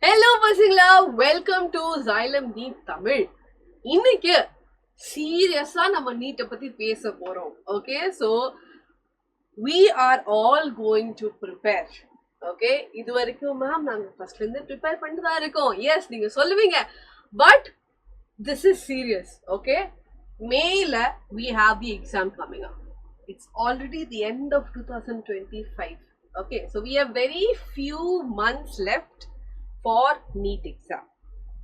Hello பசங்களா, welcome to Xylem NEET Tamil. இன்னைக்கு சீரியஸா நம்ம நீட்டை பத்தி பேச போறோம். Okay, so we are all going to prepare. Okay, இது வரைக்கும் மேம் நாங்க ஃபர்ஸ்ட்ல இருந்து ப்ரிப்பேர் பண்ணிட்டு தான் இருக்கோம். எஸ், நீங்க சொல்லுவீங்க, but this is serious. Okay, மேல we have the exam coming up. It's already the end of 2025. Okay, so we have very few months left for NEET exam.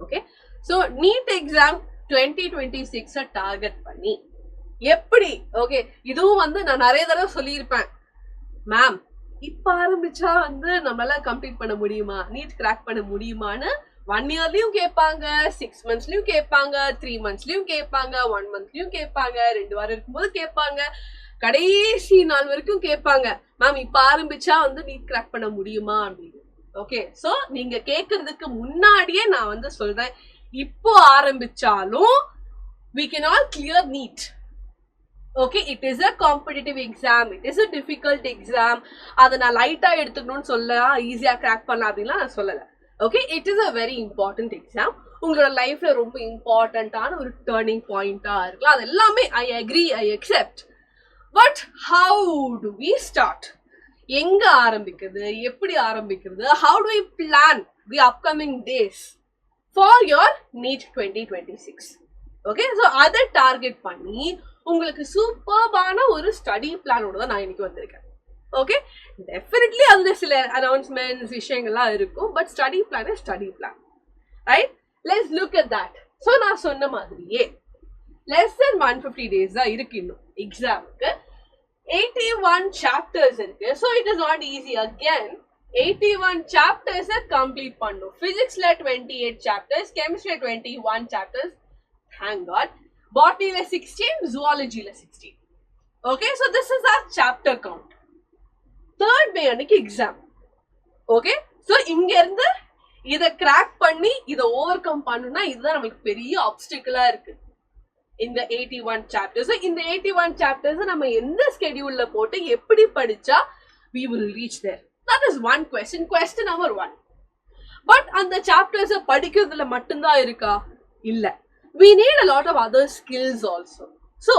Okay, so NEET exam 2026 target பண்ணி எப்படி, okay, இதுவும் வந்து நான் நிறைய தடவை சொல்லியிருப்பேன், ma'am இப்ப ஆரம்பிச்சா வந்து நம்மளால கம்ப்ளீட் பண்ண முடியுமா, நீட் கிராக் பண்ண முடியுமான்னு 1 இயர்லயும் கேட்பாங்க, 6 மந்த்ஸ்லயும் கேட்பாங்க, 3 மந்த்ஸ்லயும் கேட்பாங்க, 1 மந்த்லயும் கேட்பாங்க, 2 வாரம் இருக்கும்போது கேட்பாங்க, கடைசி நாள் வரைக்கும் கேட்பாங்க, மேம் இப்ப ஆரம்பிச்சா வந்து நீட் கிராக் பண்ண முடியுமா அப்படின்னு. ஓகே, சோ நீங்க கேக்குறதுக்கு முன்னாடியே நான் வந்து சொல்றேன், இப்போ ஆரம்பிச்சாலும் we can all clear NEET. Okay, it is a competitive exam, it is a difficult exam. அதை நான் லைட்டா எடுத்துக்கணும்னு சொல்ல, ஈஸியா கிராக் பண்ணலாம் அப்படின்லாம் நான் சொல்லல. Okay, it is a very important exam. உங்களோட லைஃப்ல ரொம்ப இம்பார்ட்டன்டான ஒரு டர்னிங் பாயிண்டா இருக்கலாம். அது எல்லாமே I agree, I accept. But how do we start? எங்க ஆரம்பிக்கிறது, எப்படி ஆரம்பிக்கிறது? How do we plan the upcoming days for your NEET 2026? Okay, so அதை டார்கெட் பண்ணி உங்களுக்கு சூப்பர்பான ஒரு ஸ்டடி பிளானோட தான் நான் இன்னைக்கு வந்திருக்கேன். ஓகே, டெஃபினெட்லி அதுல சில அனௌன்ஸ்மெண்ட்ஸ் விஷயங்கள்லாம் இருக்கும், but study plan study plan, right? Let's look at that. So நான் சொன்ன மாதிரியே less than 150 days தான் இருக்கு இன்னும் எக்ஸாமுக்கு. 81 chapters இருக்கு. So it is not easy. Again, 81 chapters complete பண்ணும். Physicsல 28 chapters, chemistry 21 chapters, thank God. Botanyல 16, zoologyல 16. Okay, so this is our chapter count. Third May அன்னைக்கு எக்ஸாம். ஓகே, ஸோ இங்க இருந்து இதை கிராக் பண்ணி இதை ஓவர் கம் பண்ணணும்னா இதுதான் நமக்கு பெரிய ஆப்ஸ்டிக்கலா இருக்கு. இந்த 81 chapters, இந்த 81 chapters நம்ம எந்த ஸ்கெடியூல்ல போட்டு எப்படி படிச்சா we will reach there? That is one question, question number 1. But அந்த சாப்டர்ஸ் படிக்கிறதுல மட்டும்தான் இருக்கா? இல்ல, we need a lot of other skills also. So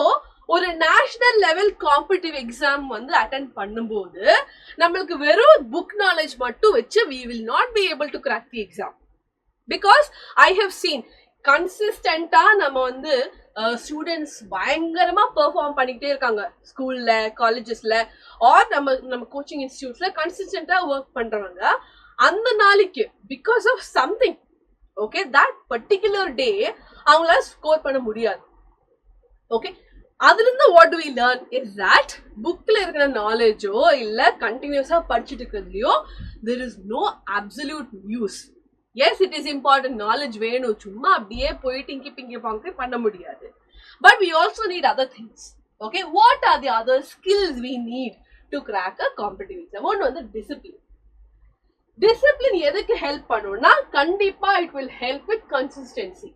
ஒரு நேஷனல் லெவல் காம்படிட்டிவ் எக்ஸாம் வந்து அட்டென்ட் பண்ணும்போது நம்மளுக்கு வெறும் புக் நாலேஜ் மட்டும் வச்சு we will not be able to crack the exam, because I have seen கன்சிஸ்டண்டா நம்ம வந்து ஸ்டூடெண்ட்ஸ் பயங்கரமா பெர்ஃபார்ம் பண்ணிக்கிட்டே இருக்காங்க ஸ்கூல்ல, காலேஜஸ்ல, ஆர் நம்ம கோச்சிங் இன்ஸ்டிடியூட்ஸ்ல கன்சிஸ்டண்டா ஒர்க் பண்றவங்க அந்த நாளைக்கு because of something, okay, that particular day அவங்களால ஸ்கோர் பண்ண முடியாது. ஓகே, அதுல இருந்து what do we learn is that புக்ல இருக்கிற நாலேஜோ இல்ல கண்டினியூஸா படிச்சுட்டு இருக்கிறதுலயோ there is no absolute use. Yes, it is important, knowledge வேணும், சும்மா அப்படியே போயிட்டு இங்கி பிங்கி பாங்க பண்ண முடியாது. But we also need other things. Okay, what are the other skills we need to crack a competitive exam? ஒன்று வந்து discipline. Discipline எதுக்கு ஹெல்ப் பண்ணும்னா கண்டிப்பா it will help with consistency.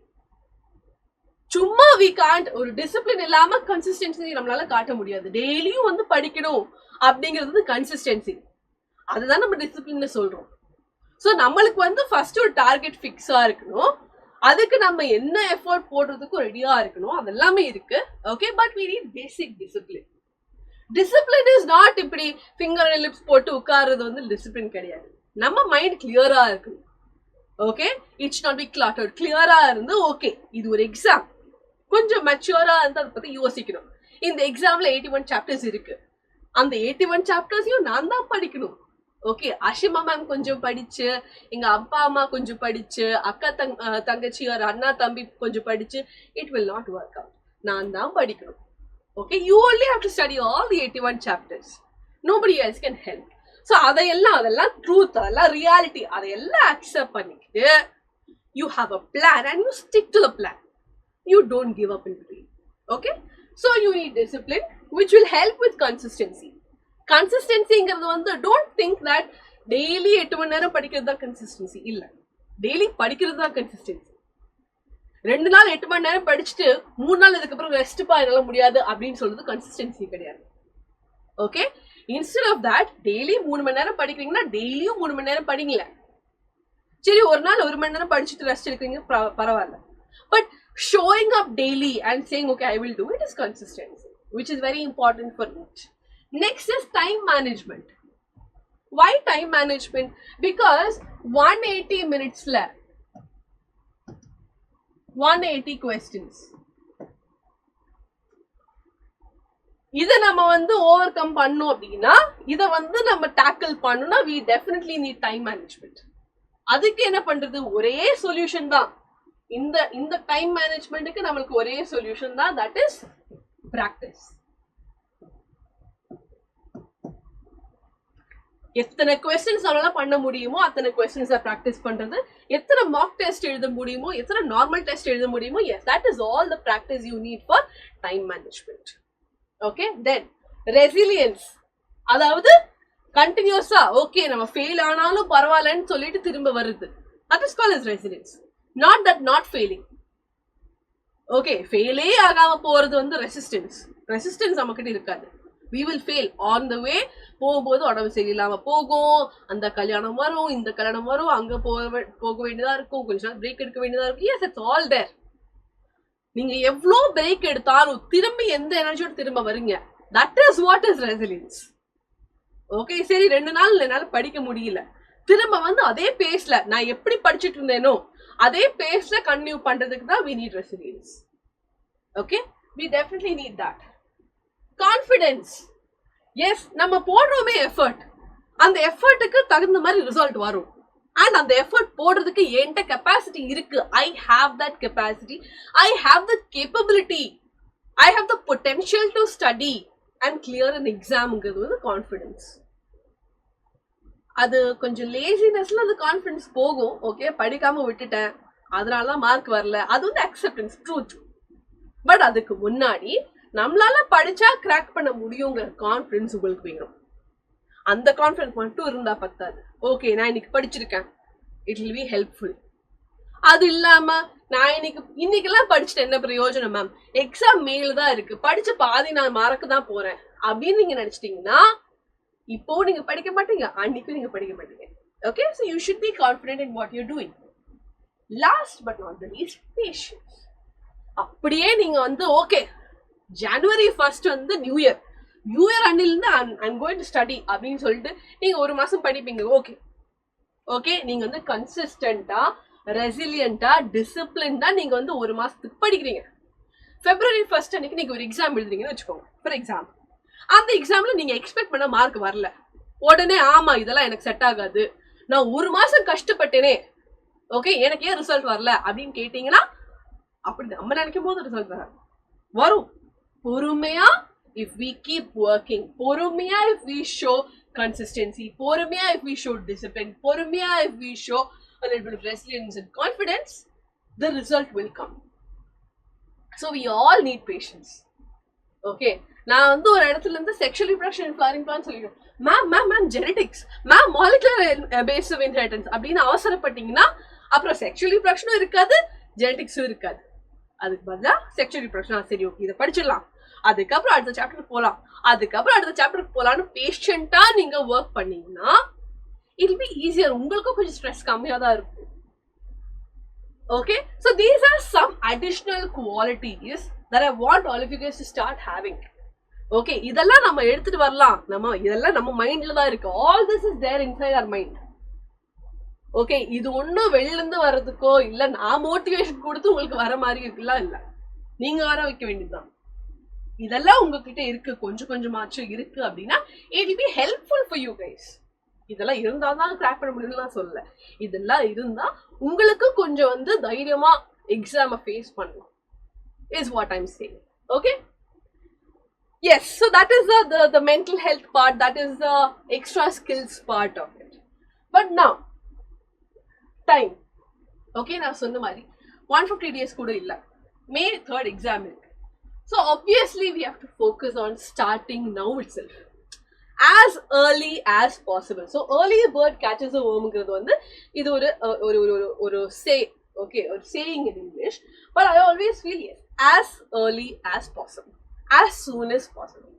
சும்மா we can't, ஒரு டிசிப்ளின் இல்லாம கன்சிஸ்டன்சி நம்மளால காட்ட முடியாது. டெய்லியும் வந்து படிக்கணும் அப்படிங்கிறது கன்சிஸ்டன்சி, அதுதான் நம்ம டிசிப்ளின் சொல்றோம். ஸோ நம்மளுக்கு வந்து ஃபர்ஸ்ட் ஒரு டார்கெட் ஃபிக்ஸா இருக்கணும், அதுக்கு நம்ம என்ன எஃபோர்ட் போடுறதுக்கும் ரெடியா இருக்கணும், அதெல்லாமே இருக்கு. Okay, but we need basic discipline. Discipline is not இப்படி ஃபிங்கர் அண்ட் லிப்ஸ் போட்டு உட்கார்றது வந்து டிசிப்ளின் கிடையாது. நம்ம மைண்ட் கிளியரா இருக்கணும். Okay, it's not be cluttered. கிளியரா இருந்து ஓகே இது ஒரு எக்ஸாம், கொஞ்சம் மெச்சூரா இருந்து அதை பத்தி யோசிக்கணும். இந்த எக்ஸாம்ல 81 சாப்டர்ஸ் இருக்கு, அந்த 81 சாப்டர்ஸையும் நான் தான் படிக்கணும். ஓகே, அஷிமா மேம் கொஞ்சம் படிச்சு, எங்க அப்பா அம்மா கொஞ்சம் படிச்சு, அக்கா தங்கச்சி ஒரு அண்ணா தம்பி கொஞ்சம் படிச்சு, it will not work out. நான் தான் படிக்கணும். Okay, you only have to study all the 81 chapters. Nobody else can help. So அதெல்லாம் ட்ரூத், அதெல்லாம் ரியாலிட்டி, அதையெல்லாம் அக்செப்ட் பண்ணிக்கிட்டு you have a plan and you stick to the plan. You don't give up in between. Okay, so you need discipline which will help with consistency. கன்சிஸ்டன்சிங்கிறது வந்து don't think that daily 8 மணி நேரம் படிக்கிறது தான் consistency. இல்ல, daily படிக்கிறது தான் consistency. 2 நாள் 8 மணி நேரம் படிச்சுட்டு 3 நாள் இதுக்கப்புறம் ரெஸ்ட் என்னால முடியாது அப்படின்னு சொல்றது கன்சிஸ்டன்சி கிடையாது. Okay, instead of that daily 3 மணி நேரம் படிக்கிறீங்கன்னா டெய்லியும் 3 மணி நேரம் படிங்களேன். சரி ஒரு நாள் 1 மணி நேரம் படிச்சுட்டு ரெஸ்ட் எடுக்கிறீங்க, பரவாயில்ல. But showing up daily and saying okay I will do it is consistency, which is very important for each. Next is time management. Why time management? Because 180 minutes la 180 questions. இத நம்ம வந்து over come பண்ணோம் அப்படின்னா, இத வந்து நம்ம tackle பண்ணணும்னா we definitely need time management. அதுக்கு என்ன பண்றது? ஒரே சொல்யூஷன் தான். இந்த டைம் மேனேஜ்மெண்ட்டுக்கு நம்மளுக்கு ஒரே சொல்யூஷன் தான், தட் இஸ் பிராக்டிஸ். எத்தனை கொஸ்டின்ஸ் நம்மளால பண்ண முடியுமோ அத்தனை கொஸ்டின்ஸை ப்ராக்டிஸ் பண்றது, எத்தனை மாக் டெஸ்ட் எழுத முடியுமோ, எத்தனை நார்மல் டெஸ்ட் எழுத முடியுமோ, S that is all the practice you need for time management. Okay, then resilience, அதாவது கண்டினியூஸா ஓகே நம்ம ஃபெயில் ஆனாலும் பரவாயில்லன்னு சொல்லிட்டு திரும்ப வருது, that is called as resilience. Not that not failing. Okay, ஃபெயிலே ஆகாம போறது வந்து ரெசிஸ்டன்ஸ். ரெசிஸ்டன்ஸ் நம்மகிட்ட இருக்காது. We will fail on the way. போகும்போது உடம்பு சரியில்லாம போகும், அந்த கல்யாணம் வரும், இந்த கல்யாணம் வரும், அங்க போக வேண்டியதா இருக்கும், கொஞ்ச நாள் பிரேக் எடுக்க வேண்டியதா இருக்கும். Yes, it's all there. நீங்க எவ்வளோ பிரேக் எடுத்தாலும் திரும்பி எந்த எனர்ஜியோட திரும்ப வரீங்க. That is what is resilience. Okay, சரி 2 நாள் என்னால படிக்க முடியல, திரும்ப வந்து அதே பேஸ்ல நான் எப்படி படிச்சுட்டு இருந்தேனோ அதே பேஸ்ல கண்டினியூ பண்றதுக்கு தான் we need resilience. Okay, we definitely need that. Confidence. Yes, நம்ம போடுறோமே எஃபர்ட், அந்த எஃபர்ட்டுக்கு தகுந்த மாதிரி ரிசல்ட் வரும். அண்ட் அந்த எஃபர்ட் போடுறதுக்கு என்கிட்ட கெப்பாசிட்டி இருக்கு. I have that capacity, I have the capability, I have the potential to study and clear an examங்கிறது வந்து கான்ஃபிடன்ஸ். அது கொஞ்சம் லேசினஸ்ல அந்த கான்ஃபிடன்ஸ் போகும். ஓகே, படிக்காம விட்டுட்டேன் அதனாலதான் மார்க் வரல, அது வந்து அக்செப்டன்ஸ், ட்ரூத். பட் அதுக்கு முன்னாடி நம்மளால படிச்சா கிராக் பண்ண முடியுங்கிற கான்ஃபிடன்ஸ் உங்களுக்கு வேணும். அந்த கான்ஃபிடன்ஸ் மட்டும் இருந்தா பத்தாது. ஓகே, நான் இன்னைக்கு படிச்சிருக்கேன், இட் வில் பி ஹெல்ப்ஃபுல். அது இல்லாம நான் இன்னைக்கெல்லாம் படிச்சுட்டு என்ன பிரயோஜனம் மேம், எக்ஸாம் மேல தான் இருக்கு, படிச்ச பாதி நான் மறக்க தான் போறேன் அப்படின்னு நீங்க நினைச்சிட்டீங்கன்னா இப்போ நீங்க படிக்க மாட்டீங்க, அன்னைக்கும் நீங்க படிக்க மாட்டீங்க. Okay, so you should be confident in what you're doing. Last but not the least, patience. அப்படியே நீங்க வந்து ஓகே January 1st வந்து நியூ இயர் அன்னிலிருந்து I'm going to study அப்படின்னு சொல்லிட்டு நீங்க 1 மாசம் படிப்பீங்க. ஓகே, நீங்க வந்து கன்சிஸ்டன்டா, ரெசிலியண்டா, டிசிப்ளின்டா நீங்க வந்து 1 மாசத்துக்கு படிக்கிறீங்க. February 1st அன்னைக்கு நீங்க ஒரு எக்ஸாம் எழுதுறீங்கன்னு வச்சுக்கோங்க, ஃபார் எக்ஸாம்பிள். அந்த எக்ஸாம்ல நீங்க எக்ஸ்பெக்ட் பண்ண மார்க் வரல, உடனே ஆமா இதெல்லாம் எனக்கு செட் ஆகாது, நான் 1 மாசம் கஷ்டப்பட்டேனே, ஓகே எனக்கு ஏன் ரிசல்ட் வரல அப்படின்னு கேட்டீங்கன்னா, அப்படி நம்ம நினைக்கும் போது ரிசல்ட் வரும். பொறுமையா if we keep working, பொறுமையா if we show consistency, பொறுமையா if we show discipline, பொறுமையா if we show a little bit of resilience and confidence, the result will come. So we all need patience. Okay, நான் வந்து ஒரு இடத்துல இருந்து sexual reproduction flowering plant சொல்லிடுவேன், ma'am genetics, ma'am molecular basis of inheritance அப்படின்னு அவசரப்பட்டீங்கன்னா அப்புறம் sexual ரிப்ரடக்ஷனும் இருக்காது, ஜெனடிக்ஸும் இருக்காது. அதுக்கு பதிலாக செக்ஷுவல் ரிப்ரடக்ஷன் சரி ஓகே இதை படிச்சிடலாம், அதுக்கப்புறம் அடுத்த சாப்டருக்கு போகலாம், அதுக்கப்புறம் அடுத்த சாப்டருக்கு போகலான்னு பேஷண்டா நீங்க ஒர்க் பண்ணீங்கன்னா இட் வில் பி ஈஸியர். உங்களுக்கும் கொஞ்சம் ஸ்ட்ரெஸ் கம்மியாக தான் இருக்கும். Okay, so these are some additional qualities that I want all of you guys to start having. Okay, இதெல்லாம் நம்ம எடுத்துட்டு வரலாம், இதெல்லாம் நம்ம மைண்ட்ல தான் இருக்கு. All this is there inside our mind. Okay, இது ஒன்றும் வெளில இருந்து வர்றதுக்கோ இல்ல நான் மோட்டிவேஷன் கொடுத்து உங்களுக்கு வர மாதிரி இருக்குலாம் இல்ல, நீங்க வர வைக்க வேண்டியதுதான். இதெல்லாம் உங்ககிட்ட இருக்கு, கொஞ்சம் கொஞ்சமாச்சும் இருக்கு அப்படின்னா it will be helpful for you guys. இதெல்லாம் இருந்தா தான் கிராக் பண்ண முடியும்னு சொல்லல, இதெல்லாம் இருந்தா உங்களுக்கு கொஞ்சம் வந்து தைரியமா எக்ஸாமை ஃபேஸ் பண்ணலாம் is what I'm saying. Okay, yes, so that is the mental health part, that is the extra skills part of it. But now time, okay, நான் சொன்ன மாதிரி 150 days கூட இல்ல, May 3rd exam இருக்கு. So obviously we have to focus on starting now itself as early as possible. So early bird catches the wormங்கிறது வந்து இது ஒரு say, okay, or saying in English, but I always feel yes, as early as possible, as soon as possible.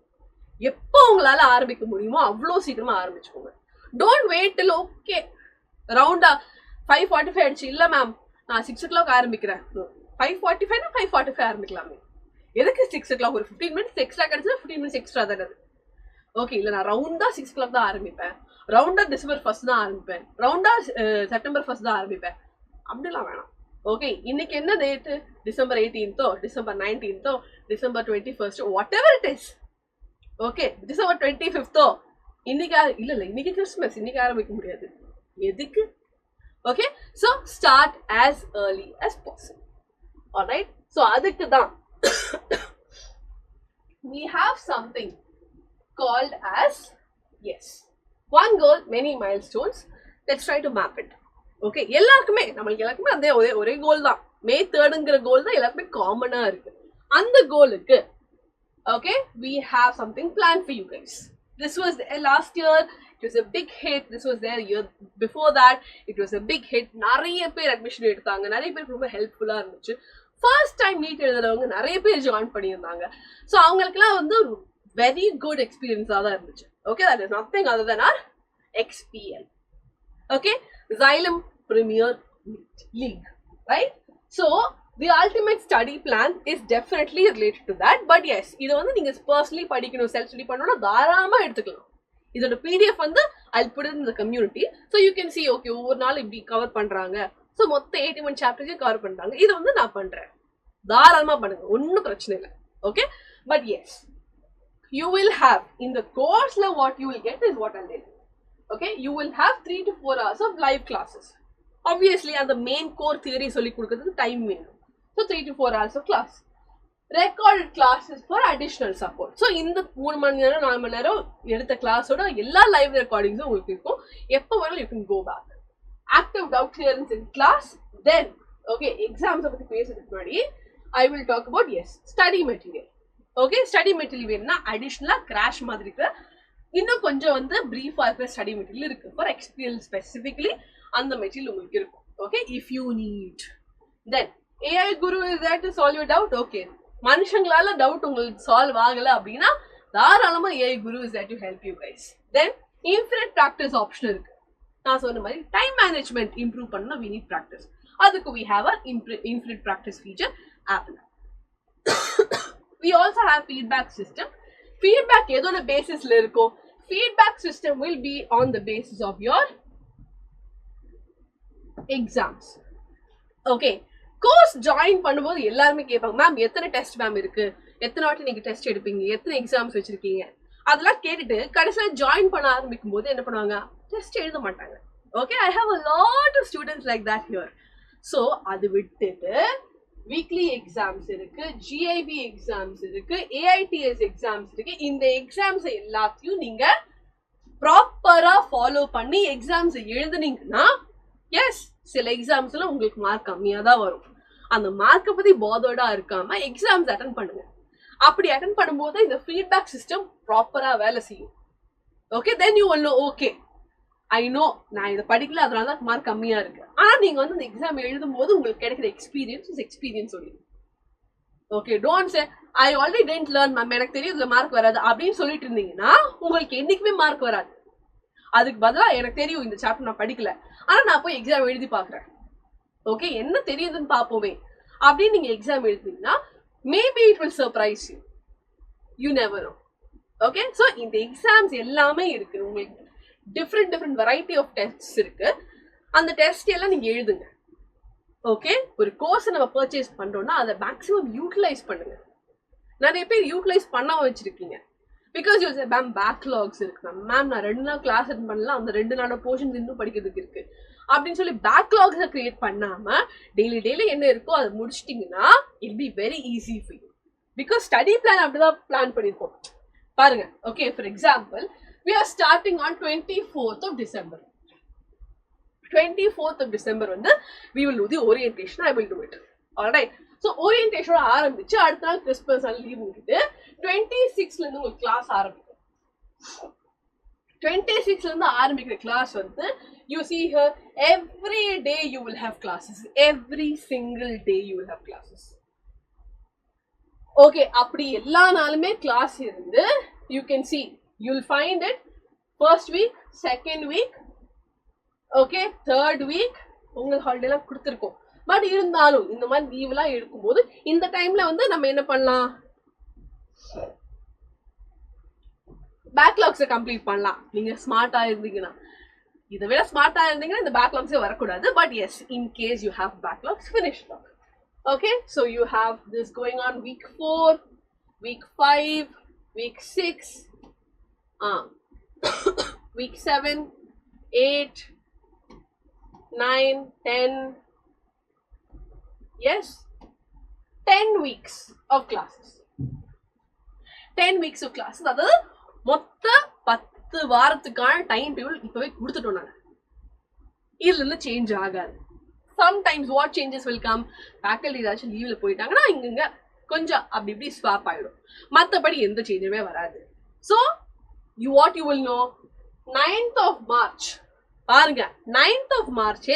எப்போ உங்களால ஆரம்பிக்க முடியுமோ அவ்வளோ சீக்கிரமா ஆரம்பிச்சுக்கோங்க. Don't wait till okay ரவுண்டா 5:45 ஆயிடுச்சு, இல்ல மேம் நான் 6 o'clock ஆரம்பிக்கிறேன். 5:45 5:45 ஆரம்பிக்கலாமே, எதுக்கு 6 o'clock? ஒரு 15 minutes எக்ஸ்ட்ரா கிடைச்சா 15 minutes எக்ஸ்ட்ரா தானே. ஓகே, இல்ல நான் ரவுண்டா 6 o'clock தான் ஆரம்பிப்பேன், ரவுண்டா December 1st தான் ஆரம்பிப்பேன், ரவுண்டா September 1st தான் ஆரம்பிப்பேன், அப்படிலாம் வேணாம். ஓகே, இன்னைக்கு என்ன date? December 18th, December 19th, December 21st, whatever it is. Okay, December 25th இன்னைக்கு இல்ல இன்னைக்கு கிறிஸ்மஸ், இன்னைக்கு ஆரம்பிக்க முடியாது, எதுக்கு? Okay, so start as early as possible. Alright, so அதுக்கு தான் we have something called as one goal many milestones. Let's try to map it. Okay, எல்லாருக்குமே அதே ஒரே கோல் தான். May 3ங்கிற கோல் தான் எல்லாருக்குமே காமனா இருக்கு. அந்த கோலுக்கு okay, we have something planned for you guys. This was last year, it was a big hit. This was there year before that, it was a big hit. நிறைய பேர் அட்மிஷன் எடுத்தாங்க, நிறைய பேருக்கு ரொம்ப ஹெல்ப்ஃபுல்லா இருந்துச்சு. ஃபர்ஸ்ட் டைம் நீட் எழுதுறவங்க நிறைய பேர் ஜாயின் பண்ணியிருந்தாங்க. ஸோ அவங்களுக்குலாம் வந்து ஒரு வெரி குட் எக்ஸ்பீரியன்ஸாக தான் இருந்துச்சு. Okay, that is nothing other than our XPL. Okay, Xylem Premier League, right? So the ultimate study plan is definitely related to that. But yes, இது வந்து நீங்க பர்சனலி படிக்கணும், செல்ஃப் ஸ்டடி பண்ணணும்னா தாராளமா எடுத்துக்கலாம். இதோட PDF வந்து I'll put it in the community, so you can see okay ஒவ்வொரு நாள் இப்படி கவர் பண்றாங்க, ஸோ மொத்த 81 சாப்டர்ஸையும் கவர் பண்றாங்க. இது வந்து நான் பண்றேன், தாராளமா பண்ணுங்க, ஒன்றும் பிரச்சனை இல்லை. Okay, but yes you will have in the course what you will get is what I'll tell you. Okay, you will have 3 to 4 hours of live classes. Obviously and the main core theory சொல்லி கொடுக்கிறதுக்கு time வேணும். So 3 to 4 hours of class. Recorded classes for additional support. So இந்த 3 மணி நேரம் 4 மணி நேரம் எடுத்த கிளாஸோட எல்லா லைவ் ரெக்கார்டிங்ஸும் உங்களுக்கு இருக்கும். எப்போ வேணாலும் you can go back. Active doubt clearance in class. Then okay, exams பத்தி பேசுறதுக்கு முன்னாடி I will talk about study material. Okay, study material வேணும்னா அடிஷ்னலா கிராஷ் மாதிரி இருக்கிற இன்னும் கொஞ்சம் வந்து பிரீஃபா இருக்கிற ஸ்டடி மெட்டீரியல் இருக்கு. ஃபார் எக்ஸ்பீரியன்ஸ் ஸ்பெசிஃபிகலி அந்த மெட்டீரியல் உங்களுக்கு இருக்கும். Okay, if you need then AI Guru is there to solve your doubt. Okay, மனுஷங்களால டவுட் உங்களுக்கு சால்வ் ஆகல அப்படின்னா தாராளமா AI Guru is there to help you guys. Then infinite practice option இருக்கு. நான் சொன்ன மாதிரி டைம் மேனேஜ்மெண்ட் இம்ப்ரூவ் பண்ணா we need practice. அதுக்கு we have an infinite practice feature app. We also have feedback system. Feedback எதோட பேசிஸ்ல இருக்கும்? Feedback system will be on the basis of your exams. Okay, course join பண்ணும்போது எல்லாருமே கேட்பாங்க, ma'am எத்தனை test ma'am இருக்கு, எத்தனை வாட்டி நீங்க டெஸ்ட் எடுப்பீங்க, எத்தனை எக்ஸாம்ஸ் வச்சிருக்கீங்க, அதெல்லாம் கேட்டுட்டு கடைசியில் ஜாயின் பண்ண ஆரம்பிக்கும் போது என்ன பண்ணுவாங்க, டெஸ்ட் எழுத மாட்டாங்க. Okay, I have a lot of students like that here. So அது விட்டுட்டு வீக்லி எக்ஸாம்ஸ் இருக்கு, GIB எக்ஸாம்ஸ் இருக்கு, AITS எக்ஸாம்ஸ் இருக்கு. இந்த எக்ஸாம்ஸ் எல்லாத்தையும் நீங்க ப்ராப்பரா ஃபாலோ பண்ணி எக்ஸாம்ஸ் எழுதுனீங்கன்னா எஸ் சில எக்ஸாம்ஸ்ல உங்களுக்கு மார்க் கம்மியா தான் வரும். அந்த மார்க்கை பத்தி பாதர்டா இருக்காம எக்ஸாம்ஸ் அட்டன் பண்ணுங்க. அப்படி அட்டன் பண்ணும்போது இந்த ஃபீட்பேக் சிஸ்டம் ப்ராப்பரா வேலை செய்யும். Okay, then you will know okay I know நான் இதை படிக்கல அதனால தான் மார்க் கம்மியா இருக்கு. ஆனா நீங்க வந்து இந்த எக்ஸாம் எழுதும் போது உங்களுக்கு கிடைக்கிற எக்ஸ்பீரியன்ஸ் சொல்லி okay, don't say I already didn't learn ma'am, எனக்கு தெரியும் இதுல மார்க் வராது அப்படின்னு சொல்லிட்டு இருந்தீங்கன்னா உங்களுக்கு என்னைக்குமே மார்க் வராது. அதுக்கு பதிலா எனக்கு தெரியும் இந்த சாப்டர் நான் படிக்கல, ஆனா நான் போய் எக்ஸாம் எழுதி பாக்குறேன், ஓகே என்ன தெரியுதுன்னு பாப்போமே அப்படின்னு நீங்க எக்ஸாம் எழுதினீங்கன்னா maybe it will surprise you, you never know. Okay, so இந்த எக்ஸாம்ஸ் எல்லாமே இருக்கு, உங்களுக்கு டிஃப்ரெண்ட் வெரைட்டி ஆஃப் டெஸ்ட் இருக்கு. அந்த டெஸ்ட் எல்லாம் நீங்க எழுதுங்க. ஓகே, ஒரு கோர்ஸ் நம்ம பர்ச்சேஸ் பண்றோம்னா அதை மேக்ஸிமம் யூட்டிலைஸ் பண்ணுங்க. நிறைய பேர் யூட்டிலைஸ் பண்ணாம வச்சிருக்கீங்க பிகாஸ் யூ மேம் பேக்லாக்ஸ் இருக்கு மேம், நான் 2 நாள் கிளாஸ் அட்டன் பண்ணலாம், அந்த 2 நாளோட போர்ஷன்ஸ் இன்னும் படிக்கிறதுக்கு இருக்கு அப்படின்னு சொல்லி பேக்லாக்ஸை கிரியேட் பண்ணாம டெய்லி என்ன இருக்கோ அதை முடிச்சிட்டிங்கன்னா it be very easy for you. Because study plan அப்படிதான் பிளான் பண்ணிருக்கோம் பாருங்க. Okay, for example we are starting on 24th of December. 24th of December வந்து we will do the orientation. I will do it. Alright, so orientation ஆரம்பிச்சு அடுத்த நாள் Christmas leave விட்டுட்டு 26ல இருந்து உங்களுக்கு கிளாஸ் ஆரம்பிக்கும். 26ல இருந்து ஆரம்பிக்கிற கிளாஸ் வந்து you see here every day you will have classes, every single day you will have classes. Okay, அப்படி எல்லா நாளுமே கிளாஸ் இருந்து you can see you'll find it first week, second week, okay, third week, Pongal holiday எல்லாம் கொடுத்துருக்கோம். But இருந்தாலும் இந்த மாதிரி leave எல்லாம் எடுக்கும்போது இந்த டைம்ல வந்து நம்ம என்ன பண்ணலாம், பேக்லாக்ஸை கம்ப்ளீட் பண்ணலாம். நீங்க ஸ்மார்ட்டா இருந்தீங்கன்னா, இதை விட ஸ்மார்ட்டா இருந்தீங்கன்னா இந்த பேக்லாக்ஸே வரக்கூடாது. But yes, in case you have backlogs, finish them. Okay, so you have this going on week 4, week 5, week 6, week 7, 8, 9, 10, yes, 10 weeks of classes. 10 weeks of classes. அதாவது மொத்த 10 வாரத்துக்கான டைம் டேபிள் இப்பவே கொடுத்துட்டோம் நாங்க. இதுல இருந்து சேஞ்ச் ஆகாது. Sometimes what changes will come, faculty ஏதாச்சும் லீவ்ல போயிட்டாங்கன்னா இங்க கொஞ்சம் அப்படி இப்படி ஸ்வாப் ஆயிடும். மற்றபடி எந்த சேஞ்சுமே வராது. So what you will know, 9th of March பாருங்க, 9th of March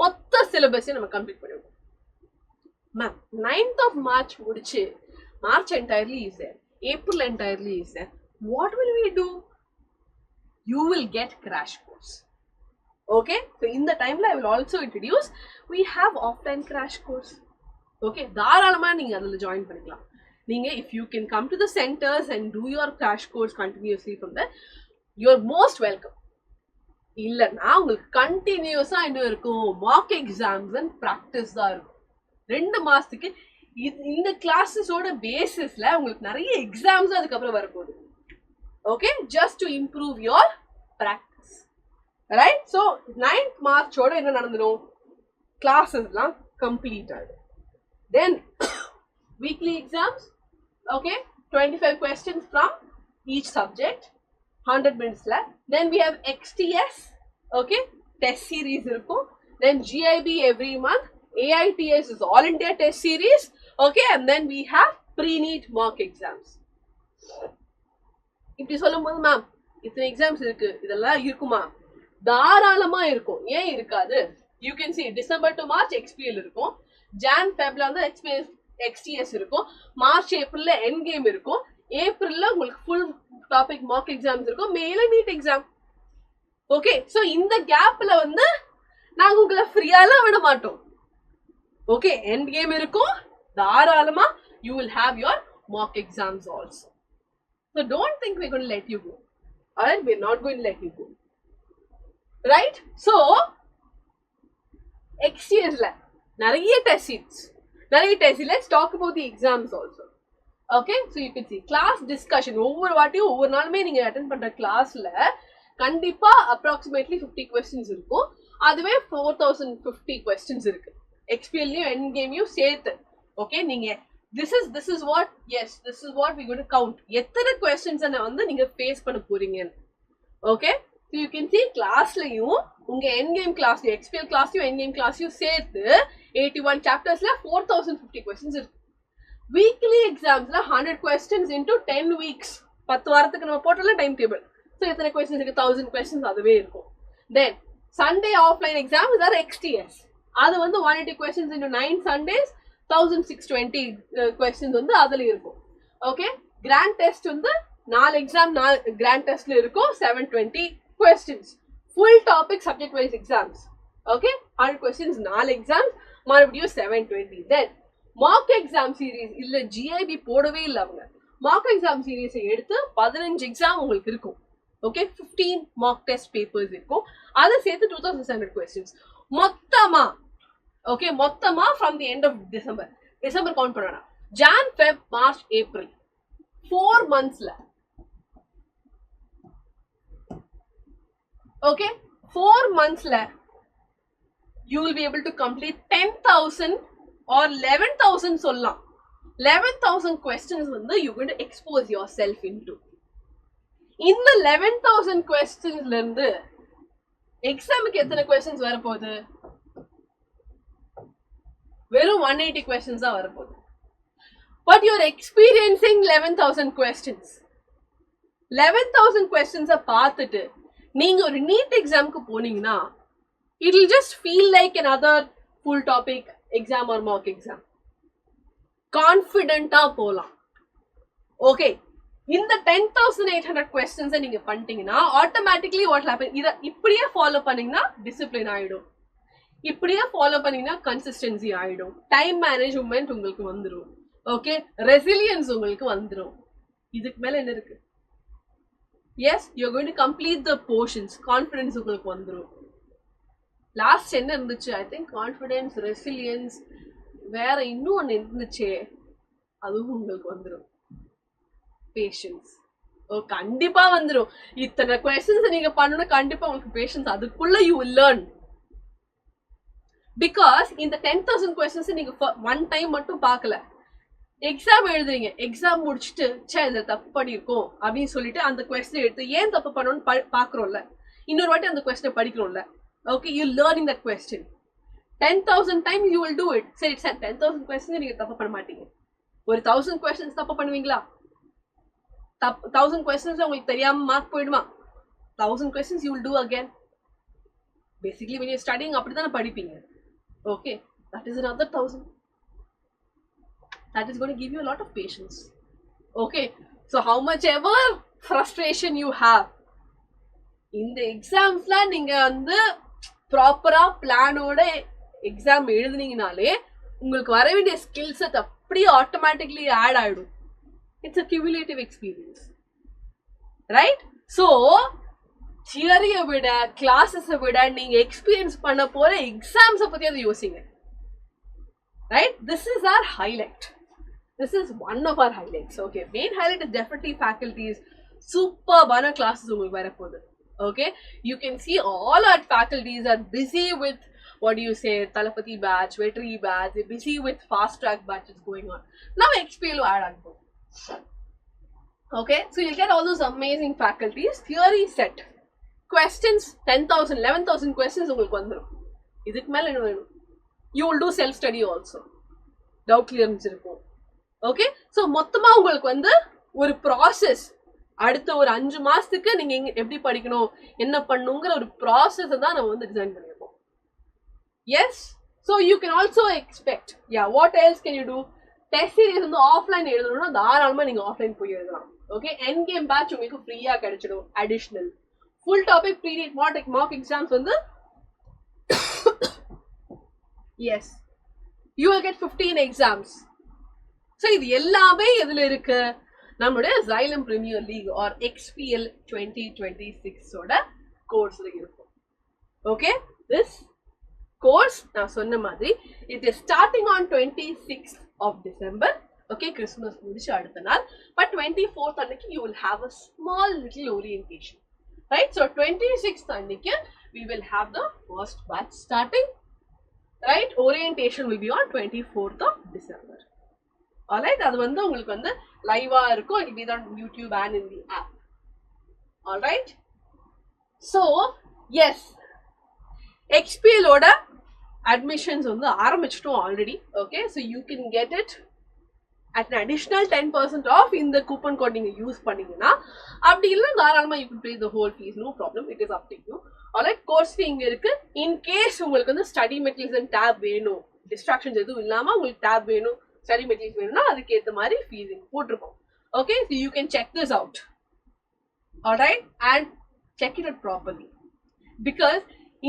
மொத்த சிலபஸையும் நம்ம கம்ப்ளீட் பண்ணிடுவோம். மேம் 9th of March முடிச்சு March entirely is there, April entirely is there. What will we do? You will get crash course. Okay, so in the time I will also introduce, we have offline crash course. Okay, தாராளமா நீங்க அதுல join பண்ணிக்கலாம். நீங்க if you can come to the centers and do your crash course continuously from there, you are most welcome. இல்லன்னா உங்களுக்கு கண்டினியூஸா என்ன இருக்கும், மார்க் எக்ஸாம்ஸ் அண்ட் பிராக்டிஸ் தான் இருக்கும். 2 மாசத்துக்கு இந்த கிளாஸஸோட பேசிஸ்ல உங்களுக்கு நிறைய எக்ஸாம்ஸ் அதுக்கப்புறம் வரப்போகுது. Okay, just to improve your practice. Right? So 9th March ஓட என்ன நடந்துடும், கிளாஸஸ்லாம் கம்ப்ளீட் ஆயிடும். Then weekly exams, okay, 25 questions from each subject, 100 minutesல. Then we have XTS, okay, test series இருக்கும். Then GIB every month, AITS is all India test series, okay, and then we have pre-NEET mock exams. இப்படி சொல்லும்போது ma'am இத்தனை exams இருக்கு, இதெல்லாம் இருக்குமா? தாராளமா இருக்கும். ஏன் இருக்காது? You can see December to March XPL இருக்கும், ஜான் ஃபெப்ல வந்து எக்ஸ்டிஎஸ் இருக்கும், மார்ச் ஏப்ரல்ல என் கேம் இருக்கும், ஏப்ரல்ல உங்களுக்கு ஃபுல் டாபிக் மார்க் எக்ஸாம்ஸ் இருக்கும், மேல நீட் எக்ஸாம். ஓகே, ஸோ இந்த கேப்ல வந்து நாங்க உங்களை ஃப்ரீயாலாம் விட மாட்டோம். ஓகே, என் கேம் இருக்கும், தாராளமா you will have your mark exams also. So don't think we're going to let you go, or we're not going to let you go. Right? So XTSல நிறைய டெஸ்ட் சீட்ஸ், நிறைய test. Let's talk about the exams also. Okay, so you can see class discussion. ஒவ்வொரு வாட்டியும் ஒவ்வொரு நாளுமே நீங்க attend பண்ற கிளாஸ்ல கண்டிப்பா approximately 50 questions இருக்கும். அதுவே 4050 questions இருக்கு, எக்ஸ்பிஎல்லையும் என் கேமையும் சேர்த்து. ஓகே, நீங்க this is what we're going to count. எத்தனை questions வந்து நீங்க ஃபேஸ் பண்ண போறீங்க. Okay, so you can see கிளாஸ்லயும் உங்க என் கேம் கிளாஸ்லயும் எக்ஸ்பிஎல் கிளாஸ்லயும் என் கேம் கிளாஸ்லயும் சேர்த்து 81 சாப்டர்ஸ்ல 4050 questions இருக்கு. வீக்லி எக்ஸாம்ஸ்ல 100 questions into 10 weeks, 10 வாரத்துக்கு நம்ம போட்டல டைம் டேபிள். ஸோ எத்தனை questions இருக்கு, 1000 questions அதுவே இருக்கும். Then Sunday offline exams or XTS, அது வந்து 180 questions into 9 Sundays, 1620 questions வந்து அதுல இருக்கும். ஓகே, கிராண்ட் டெஸ்ட் வந்து 4 எக்ஸாம் 4 கிராண்ட் டெஸ்ட்ல இருக்கும், 720 questions, full topic subject wise exams. Okay, 100 questions 4 exams, மறுபடியும் 720. Then mock exam series இல்ல GIB போடவே இல்ல அவங்க, mock exam series எடுத்து 15 எக்ஸாம் உங்களுக்கு இருக்கும். ஓகே, 15 mock test papers இருக்கும், அதை சேர்த்து 2700 questions மொத்தமா. ஓகே, மொத்தமா from the end of December count பண்ணா ஜான் ஃபெப் மார்ச் ஏப்ரல் 4 monthsல. Okay, 4 monthsல you will be able to complete 10,000 or 11,000 சொல்லலாம். 11,000 questions வந்து you're going to expose yourself into. இந்த 11,000 questionsல இருந்து எக்ஸாமுக்கு எத்தனை questions வரப்போகுது? வெறும் 180 questions தான் வரப்போகுது. But you're experiencing 11,000 questions. 11,000 questions பார்த்துட்டு நீங்க ஒரு நீட் எக்ஸாமுக்கு போனீங்கன்னா it will just feel like another full topic exam or mock exam. கான்ஃபிடென்ட்டா போலாம். ஓகே, இந்த 10,800 questions நீங்க பண்ணிட்டீங்கன்னா ஆட்டோமேட்டிக்லி வாட் ஹேப்பன், இதை இப்படியே ஃபாலோ பண்ணீங்கன்னா டிசிப்ளின் ஆயிடும். இப்படியே ஃபாலோ பண்ணீங்கன்னா கன்சிஸ்டன்சி ஆயிடும், டைம் மேனேஜ்மெண்ட் உங்களுக்கு வந்துடும், ஓகே, ரெசிலியன்ஸ் உங்களுக்கு வந்துடும். இதுக்கு மேல என்ன இருக்கு? Yes, you are going to complete the portions, confidence உங்களுக்கு வந்துடும். லாஸ்ட் என்ன இருந்துச்சு? ஐ திங்க் கான்ஃபிடன்ஸ், ரெசிலியன்ஸ், வேற இன்னும் ஒன்று இருந்துச்சே, அதுவும் உங்களுக்கு வந்துடும். பேஷன்ஸ் கண்டிப்பா வந்துடும். இத்தனை கொஸ்டின்ஸ் நீங்க பண்ணணும், கண்டிப்பா உங்களுக்கு பேஷன்ஸ் அதுக்குள்ள யூ வில் லேர்ன். பிகாஸ் இந்த 10,000 கொஸ்டின்ஸ் நீங்க ஒன் டைம் மட்டும் பார்க்கல, எக்ஸாம் எழுதுறீங்க, எக்ஸாம் முடிச்சுட்டு சே இதை தப்பு பண்ணியிருக்கோம் அப்படின்னு சொல்லிட்டு அந்த கொஸ்டின் எடுத்து ஏன் தப்பு பண்ணணும்னு பாக்குறோம்ல, இன்னொரு வாட்டி அந்த கொஸ்டினை படிக்கிறோம்ல, okay, you learning that question 10,000 times you will do it. சரி சார் 10,000 கொஸ்டின் நீங்க தப்பு பண்ண மாட்டீங்க, ஒரு 1000 கொஸ்டின்ஸ் தப்பு பண்ணுவீங்களா? 1000 கொஸ்டின்ஸ் உங்களுக்கு தெரியாம மார்க் போயிடுமா? 1000 questions you will do again. Basically when you're studying அப்படிதானே படிப்பீங்க. Okay, that is another 1000. That is going to give you a lot of patience. Okay, so how much ever frustration you have, இந்த எக்ஸாம்ஸ்லாம் நீங்க வந்து ப்ராப்பரா பிளானோட exam எழுதுனீங்கனாலே உங்களுக்கு வர வேண்டிய skill set அப்படியே ஆட்டோமேட்டிக்லி ஆட் ஆயிடும். It's a cumulative experience, right? So தியரியை விட கிளாஸஸை விட நீங்க எக்ஸ்பீரியன்ஸ் பண்ண போற எக்ஸாம்ஸை பத்தி அதை யோசிங்க, right? This is our highlight. This is one of our highlights. Okay, main highlight is definitely faculties. Superb classes உங்களுக்கு வர போகுது. Okay, you can see all our faculties are busy with what do you say, Talapati batch, veterinary batch, they're busy with fast track batches going on. Now XPL will add on. Okay, so you'll get all those amazing faculties. Theory set questions 10,000 11,000 questions உங்களுக்கு வந்துரும். இதுக்கு மேல என்ன வேணும்? You will do self study also, doubt clearance இருக்கும். Okay, so மொத்தமா உங்களுக்கு வந்து ஒரு ப்ராசஸ், அடுத்த ஒரு 5 மாசத்துக்கு நீங்க எப்படி படிக்கணும், என்ன பண்ணுங்கிற ஒரு ப்ராசஸ் தான் நம்ம வந்து டிசைன் பண்ணிருக்கோம். Yes, so you can also expect, yeah what else can you do? Test series வந்து ஆஃப்லைன் எழுதணும்னா தாராளமா நீங்க ஆஃப்லைன் போய் எழுதலாம். ஓகே, என் கேம் பேட்ச் உங்களுக்கு ஃப்ரீயா கிடைச்சிடும். Additional full topic pre mark exams வந்து yes you will get 15 exams. So இது எல்லாமே எதுல இருக்கு? நம்மளுடைய Xylem Premier League or XPL 2026 கோர்ஸ்ல இருக்கும். ஓகே, திஸ் கோர்ஸ் நான் சொன்ன மாதிரி it is starting on 26th of December. Okay, Christmas முடிச்சு அடுத்த நாள். பட் 24th அன்னைக்கு you will have a small little orientation, right? So 26th அன்னைக்கு we will have the first batch starting, right? Orientation will be on 24th of December. Alright, அது வந்து உங்களுக்கு வந்து லைவா இருக்கும். It will be on YouTube and in the app. Alright, so yes, XPL ஓட admissions வந்து ஆரம்பிச்சிட்டோம் already. Okay, so you can get it at an additional 10% off இந்த coupon code நீங்க யூஸ் பண்ணீங்கன்னா. அப்படி இல்லைன்னா தாராளமா you can pay the whole fees, no problem, it is up to you. Alright, course fee இங்க இருக்கு. In case உங்களுக்கு வந்து study materials and tab வேணும், distractions எதுவும் இல்லாம உங்களுக்கு tab வேணும், study materials வேணும்னா அதுக்கு ஏத்த மாதிரி fees போட்டிருக்கோம். Okay, so you can check this out. Alright, and check it out properly, because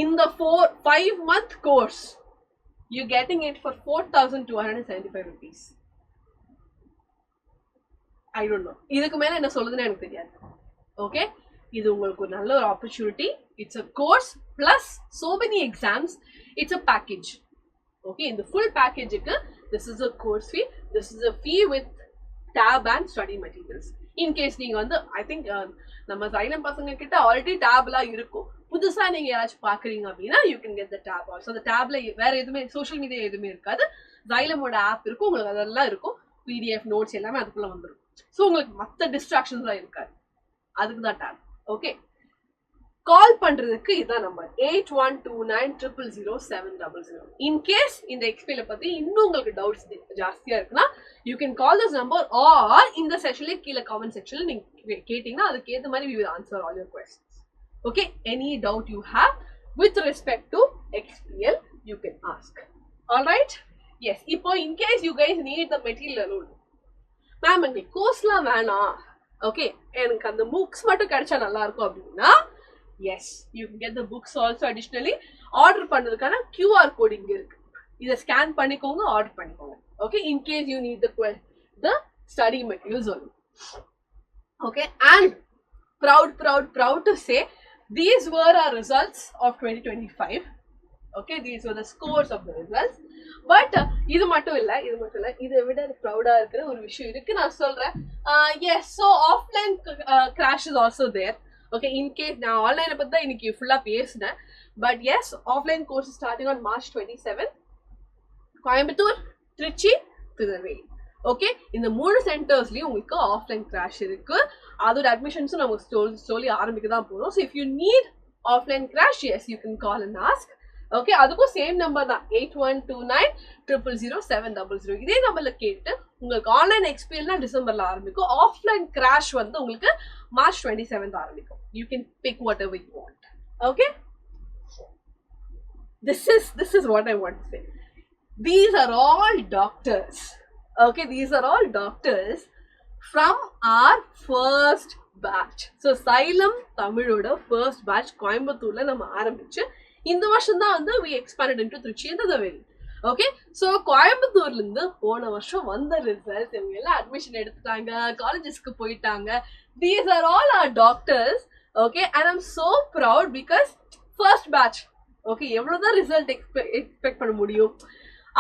in the 5-month course you're getting it for 4,275 rupees. I don't know, இதுக்கு மேல என்ன சொல்றதுன்னு எனக்கு தெரியாது. ஓகே, இது உங்களுக்கு ஒரு நல்ல ஒரு opportunity. It's a course plus so many exams. It's a package. Okay, in the full package this is a course fee, this is a fee with tab and study materials. In case நீங்க வந்து I think நம்ம Xylem பசங்க கிட்ட already tabலாம் இருக்கும், புதுசா நீங்க யாராச்சும் பாக்குறீங்க அப்படின்னா you can get the tab also. அந்த tabல வேற எதுவுமே சோஷியல் மீடியா எதுவுமே இருக்காது, Xylemோட ஆப் இருக்கும், உங்களுக்கு அதெல்லாம் இருக்கும், PDF நோட்ஸ் எல்லாமே அதுக்குள்ள வந்துடும். ஸோ உங்களுக்கு மற்ற டிஸ்ட்ராக்ஷன்ஸ்லாம் இருக்காது, அதுக்கு தான் tab. ஓகே, கால் பண்றதுக்கு இதான் நம்பர் 8129000700. இன் கேஸ் இந்த XPL பத்தி இன்னும் உங்களுக்கு டவுட்ஸ் ஜாஸ்தியா இருக்குன்னா you can call this number, or இந்த செஷன்ல கீழே கமெண்ட் செக்ஷன்ல நீங்க கேட்டீங்கன்னா அதுக்கு ஏத்த மாதிரி we will answer all your questions. Okay, any doubt you have with respect to XPL you can ask. All right, yes, இப்போ in case you guys need the material alone, ma'am எனக்கு கோர்ஸ்லாம் வேணாம், okay எனக்கு அந்த books மட்டும் கிடைச்சா நல்லா இருக்கும் அப்படின்னா yes, you can get the books also additionally. Order பண்றதுக்கான QR code இங்க இருக்கு. இதை ஸ்கேன் பண்ணிக்கோங்க, ஆர்டர் பண்ணிக்கோங்க. Okay, in case you need the study materials only. Okay, and proud to say these were our results of 2025. Okay, these were the scores of the results. But இது மட்டும் இல்ல இதை விட ப்ரௌடா இருக்கிற ஒரு விஷயம் இருக்கு, நான் சொல்றேன். Yes, so offline crash is also there. Okay, in case நான் ஆன்லைனை பத்தி தான் இன்னைக்கு ஃபுல்லா பேசினேன். But yes, offline course is starting on March 27. Coimbatore, Trichy, Tirunelveli. Okay, இந்த 3 சென்டர்ஸ்லயும் உங்களுக்கு ஆஃப்லைன் கிராஷ் இருக்கு. அதோட அட்மிஷன்ஸும் நம்ம ஸ்லோலி ஆரம்பிக்க தான் போறோம். So if you need offline crash, yes you can call and ask. Okay, அதுக்கும் சேம் நம்பர் தான் 8129000700. இதே நம்பர்ல கேட்டு உங்களுக்கு ஆன்லைன் எக்ஸ்பீரியன்ஸ்னா டிசம்பர்ல ஆரம்பிக்கும். ஆஃப்லைன் கிராஷ் வந்து உங்களுக்கு March 27 ஆரம்பிக்கும். You can big what ever you want. Okay, this is what I want to say. These are all doctors. Okay, these are all doctors from our first batch. So Xylem Tamiloda first batch கோயம்புத்தூர்ல நம்ம ஆரம்பிச்சு இந்த வருஷம் தான் வந்து we expanded into Trichy and Neyveli. Okay, so கோயம்புத்தூர்ல இருந்து போன வருஷம் வந்த ரிசல்ட்ஸ், இவங்க எல்லாம் அட்மிஷன் எடுத்துட்டாங்க, காலேஜஸ்க்கு போயிட்டாங்க. These are all our doctors. Okay, and I'm so proud because first batch. Okay, எவ்வளவுதான் ரிசல்ட் எக்ஸ்பெக்ட் பண்ண முடியும்,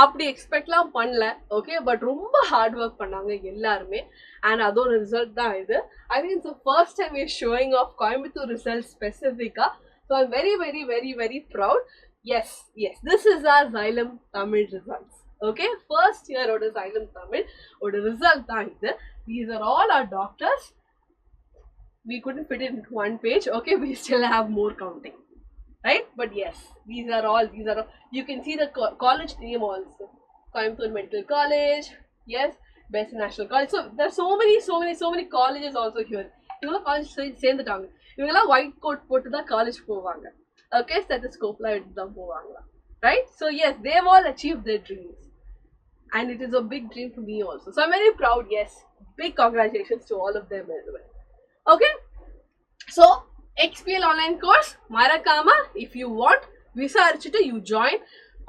அப்படி எக்ஸ்பெக்ட்லாம் பண்ணல. ஓகே, பட் ரொம்ப ஹார்ட் ஒர்க் பண்ணாங்க எல்லாருமே. அண்ட் அதோட ரிசல்ட் தான் இது. I think it's first time is showing of Coimbatore result ஸ்பெசிஃபிக்கா. So I'm very very very very proud. Yes this is our Xylem Tamil results. Okay, first இயரோட Xylem தமிழ் ஓட result தான் இது. These are all our doctors. We couldn't fit it into one page. Okay, we still have more counting. Right, but yes, these are all. You can see the college name also. Coimbatore Medical College. Yes, Best National College. So there are so many colleges also here. இவங்க college சேர்ந்துட்டாங்க. இவங்கெல்லாம் white code போட்டு தான் college போவாங்க. Okay, ஸ்டெத்தஸ்கோப்லாம் எடுத்து தான் போவாங்க. Right, so yes, they've all achieved their dreams, and it is a big dream for me also. So I'm very proud. Yes, big congratulations to all of them as well. Okay, so XPL online course மறக்காம if you want விசாரிச்சுட்டு you join.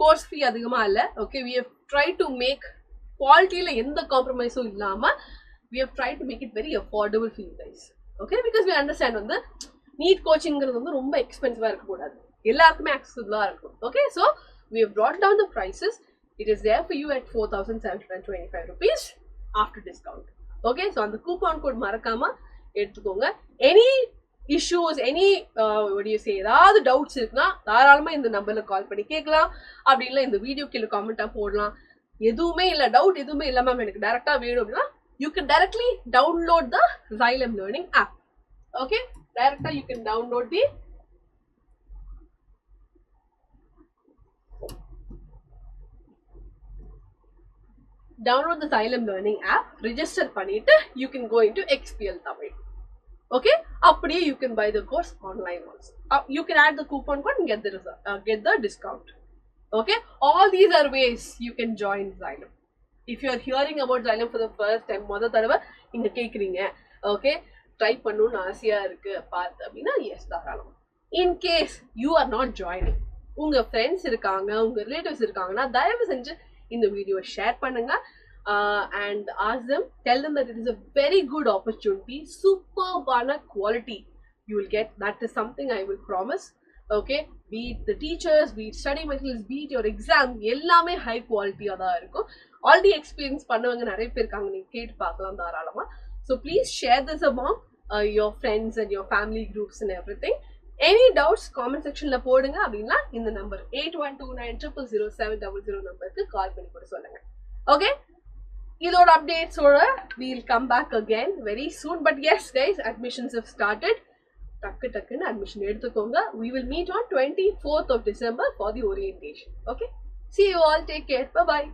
course fee அதிகமா இல்ல. Okay, we have tried to make qualityல எந்த காம்ப்ரமைஸும் இல்லாம we have tried to make it very affordable for you guys. Okay, because we understand வந்து NEET கோச்சிங்கிறது வந்து ரொம்ப எக்ஸ்பென்சிவா இருக்க கூடாது, எல்லாருக்குமே accessible இருக்கும். Okay, so we have brought down the prices. It is there for you at 4,725 rupees after discount. Okay, so அந்த coupon code மறக்காம எடுத்துக்கோங்க. Any issues, any what do you say, ஏதாவது டவுட்ஸ் இருக்குன்னா தாராளமா இந்த நம்பர்ல கால் பண்ணி கேட்கலாம். அப்படி இல்லை இந்த வீடியோ கீழே காமெண்டா போடலாம். எதுவுமே இல்லை, டவுட் எதுவுமே இல்லை மேம் எனக்கு டைரக்டா வேணும் அப்படின்னா you can directly download the Xylem Learning app. Okay, directly you can download the Xylem Learning app, register பண்ணிட்டு you can go into XPL Tamil. Okay, அப்படியே you can buy the course online also. You can add the coupon code and get the discount. Okay, all these are ways you can join Xylem. If you are hearing about Xylem for the first time, மொத தடவை இங்க கேக்குறீங்க, okay, try பண்ணணும்னு ஆசையா இருக்கு பார்த்து அப்படின்னா S தாராளம். In case you are not joining, உங்க ஃப்ரெண்ட்ஸ் இருக்காங்க, உங்க ரிலேட்டிவ்ஸ் இருக்காங்கன்னா தயவு செஞ்சு இந்த வீடியோ ஷேர் பண்ணுங்க. And ask them, tell them that it is a very good opportunity, superb quality you will get. That is something I will promise. Okay, be it the teachers, be it study materials, be it your exam, எல்லாமே high quality ஆ தான் இருக்கும். Already experience பண்ணவங்க நிறைய பேர் இருக்காங்க, நீங்க கேட்டு பார்க்கலாம் தாராளமா. So please share this among your friends and your family groups and everything. Any doubts comment section la போடுங்க. அப்படின்னா இந்த நம்பர் 8129000700 நம்பருக்கு கால் பண்ணி கூட சொல்லுங்க. Okay, இதோட அப்டேட்ஸோட we'll come back again very soon. But yes guys, admissions have started. டக்குன்னு admission எடுத்துக்கோங்க. We will meet on 24th of December for the orientation. Okay, see you all, take care, bye bye.